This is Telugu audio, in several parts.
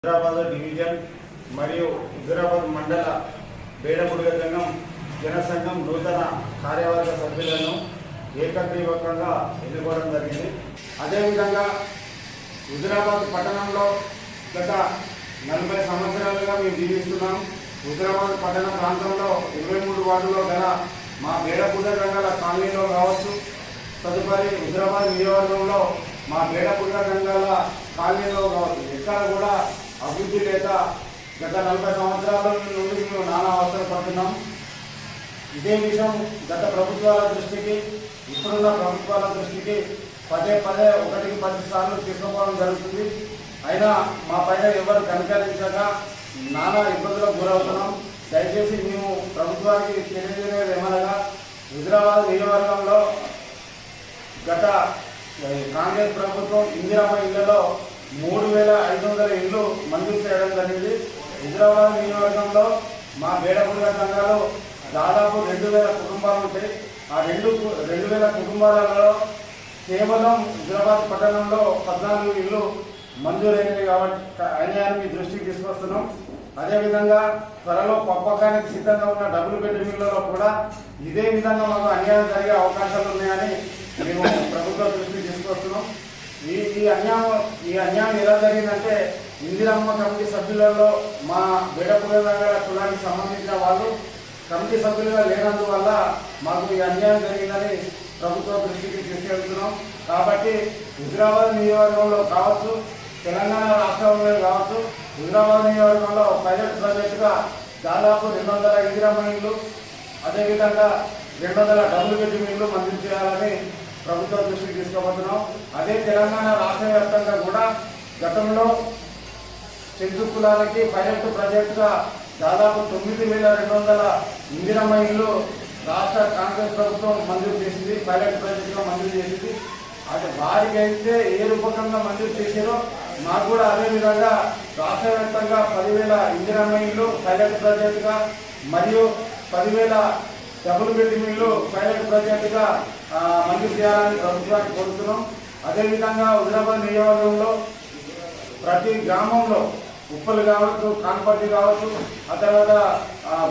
హైదరాబాద్ డివిజన్ మరియు హైదరాబాద్ మండల బేడముడుగ సంఘం జనసంఘం నూతన కార్యవర్గ సభ్యులను ఏకగ్రీవకంగా ఎన్నుకోవడం జరిగింది. అదేవిధంగా హైదరాబాద్ పట్టణంలో గత 40 సంవత్సరాలుగా మేము జీవిస్తున్నాం. హైదరాబాద్ పట్టణ ప్రాంతంలో 23 వార్డులో గల మా బేడపుడ రంగాల కాలనీలో కావచ్చు, తదుపరి హైదరాబాద్ నియోజకవర్గంలో మా బేడపుడ రంగాల కాలనీలో కావచ్చు, ఎక్కడ కూడా అభివృద్ధి లేక గత 40 సంవత్సరాల నుండి మేము నానా అవసరం పడుతున్నాం. ఇదే విషయం గత ప్రభుత్వాల దృష్టికి, ఇప్పుడున్న ప్రభుత్వాల దృష్టికి పదే 10 సార్లు తీసుకోవడం జరుగుతుంది. అయినా మా పైన ఎవరు కనికరించక నానా ఇబ్బందులకు గురవుతున్నాం. దయచేసి మేము ప్రభుత్వానికి తెలియజేయలేదు ఏమనగా, హైదరాబాద్ నియోజకవర్గంలో గత కాంగ్రెస్ ప్రభుత్వం ఇందిరమ్మ ఇళ్లలో 3500 ఇళ్లు మంజూరు చేయడం జరిగింది. హైదరాబాద్ నియోజకవర్గంలో మా బేడపుడ సంఘాలు దాదాపు 2000 కుటుంబాలు ఉంటాయి. ఆ 2000 కుటుంబాలలో కేవలం హైదరాబాద్ పట్టణంలో 14 ఇళ్ళు మంజూరైనవి కాబట్టి అన్యాయాన్ని మీ దృష్టికి తీసుకొస్తున్నాం. అదేవిధంగా త్వరలో పంపకానికి సిద్ధంగా ఉన్న డబుల్ బెడ్రూమ్ ఇళ్లలో కూడా ఇదే విధంగా మాకు అన్యాయం జరిగే అవకాశాలు ఉన్నాయని మేము ప్రభుత్వ దృష్టికి తీసుకొస్తున్నాం. ఈ అన్యాయం ఎలా జరిగిందంటే, ఇందిరమ్మ కమిటీ సభ్యులలో మా బేడపుడ రంగాల కులానికి సంబంధించిన వాళ్ళు కమిటీ సభ్యులుగా లేనందువల్ల మాకు ఈ అన్యాయం జరిగిందని ప్రభుత్వ దృష్టికి తీసుకెళ్తున్నాం. కాబట్టి హైదరాబాద్ నియోజకవర్గంలో కావచ్చు, తెలంగాణ రాష్ట్రంలో కావచ్చు, హైదరాబాద్ నియోజకవర్గంలో పైలట్ ప్రాజెక్టుగా దాదాపు 200 ఇందిరమ్మ ఇళ్ళు, అదేవిధంగా 200 డబుల్ బెడ్రూమ్ ఇళ్ళు మంజూరు చేయాలని ప్రభుత్వ దృష్టికి తీసుకోబోతున్నాం. అదే తెలంగాణ రాష్ట్ర వ్యాప్తంగా కూడా గతంలో చెంచు కులాలకి పైలట్ ప్రాజెక్టుగా దాదాపు 9200 ఇందిరమ్మ ఇళ్ళు రాష్ట్ర కాంగ్రెస్ ప్రభుత్వం మంజూరు చేసింది, పైలట్ ప్రాజెక్టుగా మంజూరు చేసింది. అది వారికి అయితే ఏ రూపకంగా మంజూరు చేశారో మాకు కూడా అదేవిధంగా రాష్ట్ర వ్యాప్తంగా 10,000 ఇందిరమ్మ ఇళ్ళు పైలట్ ప్రాజెక్టుగా మరియు 10,000 డబుల్ బెడ్రూమ్ ఇళ్ళు పైలట్ ప్రాజెక్టుగా మంజూరు చేయాలని ప్రభుత్వాన్ని కోరుతున్నాం. అదేవిధంగా హైదరాబాద్ నియోజకవర్గంలో ప్రతి గ్రామంలో ఉప్పలు కావచ్చు, కాన్పర్తి కావచ్చు, ఆ తర్వాత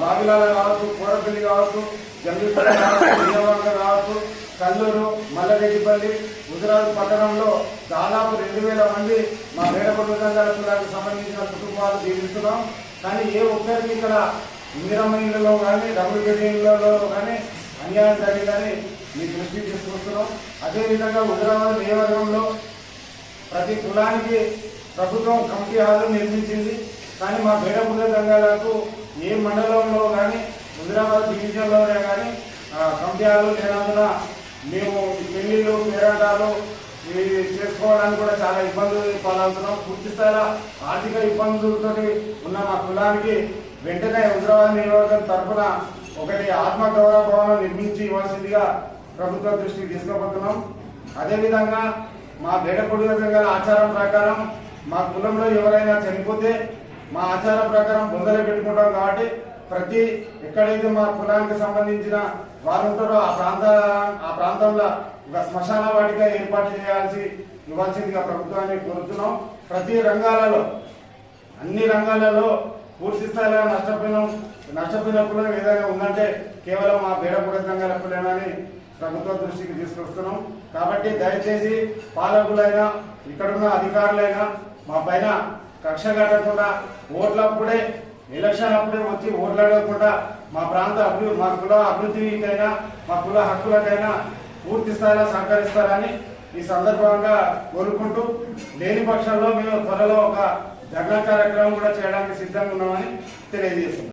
బాగిలాల కావచ్చు, కోరపల్లి కావచ్చు, జంగిపల్లి కావచ్చు, విజయవాడ కావచ్చు, కల్లూరు, మల్లరెడ్డిపల్లి, హైదరాబాద్ పట్టణంలో దాదాపు 2000 మంది మా బేడపుడ రంగాల కులానికి సంబంధించిన కుటుంబాలు జీవిస్తున్నాం. కానీ ఏ ఒక్కరికి ఇక్కడ ఇందిరమ్మ ఇళ్లలో కానీ డబుల్ బెడ్రూమ్ ఇళ్లలో కానీ అన్యాయం జరిగిందని మీ దృష్టికి తీసుకొస్తున్నాం. అదేవిధంగా హైదరాబాద్ నియోజకవర్గంలో ప్రతి కులానికి ప్రభుత్వం కమిటీ హాలు నిర్మించింది. కానీ మా బేడపుడ రంగాలకు ఏ మండలంలో కానీ హైదరాబాద్ డివిజన్లోనే కానీ కమిటీ హాలు లేనందున మేము పెళ్లిళ్ళు, పేరంటాలు ఇవి చేసుకోవడానికి కూడా చాలా ఇబ్బందులు పాలవుతున్నాం. పూర్తి స్థాయిలో ఆర్థిక ఇబ్బందులతో ఉన్న మా కులానికి వెంటనే హైదరాబాద్ నియోజకవర్గం తరఫున ఒకటి ఆత్మగౌరవ భవనం నిర్మించి ఇవ్వాల్సిందిగా ప్రభుత్వ దృష్టికి తీసుకోబోతున్నాం. అదేవిధంగా మా బేడపుడ రంగాల ఆచారం ప్రకారం మా కులంలో ఎవరైనా చనిపోతే మా ఆచారం ప్రకారం బొందలు పెట్టుకుంటాం. కాబట్టి ప్రతి ఎక్కడైతే మా కులానికి సంబంధించిన వారు ఉంటారో ఆ ప్రాంతంలో ఒక శ్మశాన వాటిక ఏర్పాటు ఇవ్వాల్సిందిగా ప్రభుత్వాన్ని కోరుతున్నాం. ప్రతి రంగాలలో, అన్ని రంగాలలో పూర్తి స్థాయిలో నష్టపోయిన కులం ఏదైనా ఉందంటే కేవలం మా బేడపుడ రంగాల కులమని ప్రభుత్వ దృష్టికి తీసుకొస్తున్నాం. కాబట్టి దయచేసి పాలకులైనా ఇక్కడున్న అధికారులైనా మా పైన కక్ష కట్టకుండా ఓట్లప్పుడే, ఎలక్షన్ అప్పుడే వచ్చి ఓట్లాడకుండా మా ప్రాంత మా కుల అభివృద్ధికైనా మా కుల హక్కులకైనా పూర్తి స్థాయిలో సహకరిస్తారని ఈ సందర్భంగా కోరుకుంటూ, లేని పక్షంలో మేము త్వరలో ఒక ధర్నా కార్యక్రమం కూడా చేయడానికి సిద్ధంగా ఉన్నామని తెలియజేస్తున్నాం.